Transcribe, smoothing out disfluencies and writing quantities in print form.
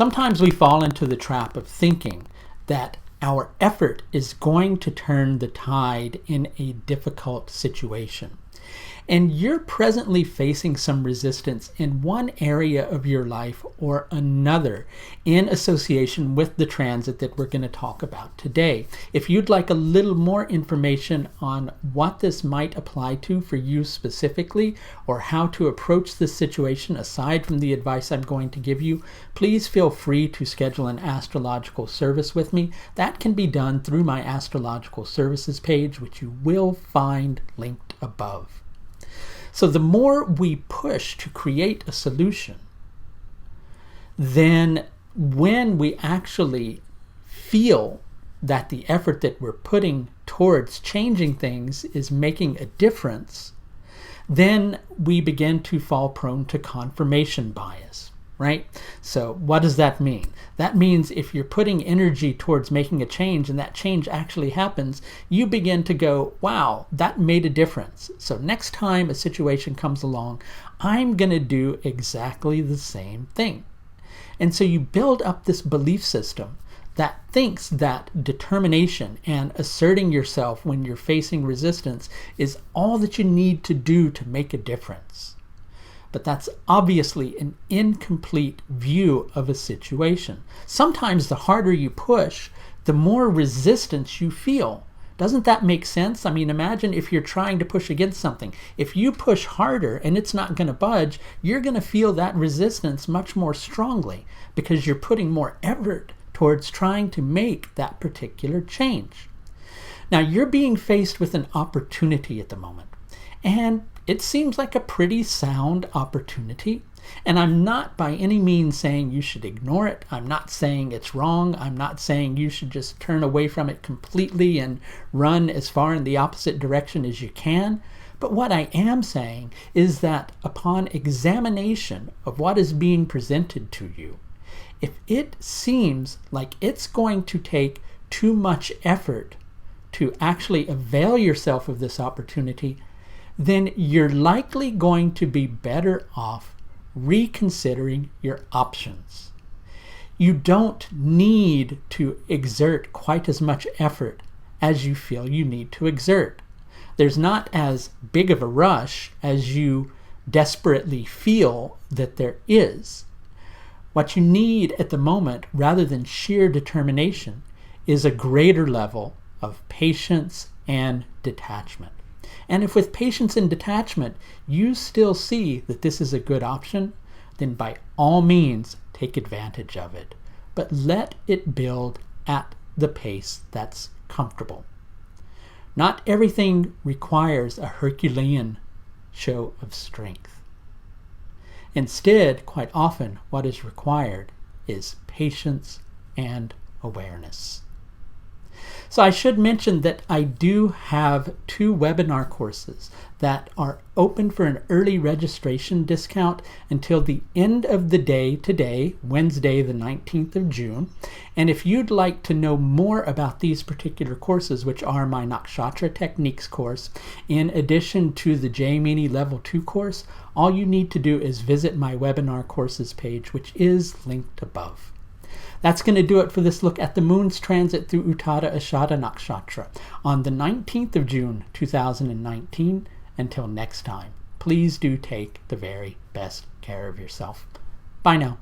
Sometimes we fall into the trap of thinking that our effort is going to turn the tide in a difficult situation. And you're presently facing some resistance in one area of your life or another in association with the transit that we're going to talk about today. If you'd like a little more information on what this might apply to for you specifically, or how to approach this situation aside from the advice I'm going to give you, please feel free to schedule an astrological service with me. That can be done through my astrological services page, which you will find linked above. So the more we push to create a solution, then when we actually feel that the effort that we're putting towards changing things is making a difference, then we begin to fall prone to confirmation bias, right? So what does that mean? That means if you're putting energy towards making a change and that change actually happens, you begin to go, wow, that made a difference. So next time a situation comes along, I'm going to do exactly the same thing. And so you build up this belief system that thinks that determination and asserting yourself when you're facing resistance is all that you need to do to make a difference. But that's obviously an incomplete view of a situation. Sometimes the harder you push, the more resistance you feel. Doesn't that make sense? I mean, imagine if you're trying to push against something. If you push harder and it's not going to budge, you're going to feel that resistance much more strongly because you're putting more effort towards trying to make that particular change. Now, you're being faced with an opportunity at the moment, and it seems like a pretty sound opportunity. And I'm not by any means saying you should ignore it. I'm not saying it's wrong. I'm not saying you should just turn away from it completely and run as far in the opposite direction as you can. But what I am saying is that upon examination of what is being presented to you, if it seems like it's going to take too much effort to actually avail yourself of this opportunity, then you're likely going to be better off reconsidering your options. You don't need to exert quite as much effort as you feel you need to exert. There's not as big of a rush as you desperately feel that there is. What you need at the moment, rather than sheer determination, is a greater level of patience and detachment. And if with patience and detachment you still see that this is a good option, then by all means take advantage of it. But let it build at the pace that's comfortable. Not everything requires a Herculean show of strength. Instead, quite often, what is required is patience and awareness. So I should mention that I do have 2 webinar courses that are open for an early registration discount until the end of the day today, Wednesday the 19th of June. And if you'd like to know more about these particular courses, which are my Nakshatra Techniques course, in addition to the Jaimini Level 2 course, all you need to do is visit my webinar courses page, which is linked above. That's going to do it for this look at the moon's transit through Uttara Ashadha Nakshatra on the 19th of June 2019. Until next time, please do take the very best care of yourself. Bye now.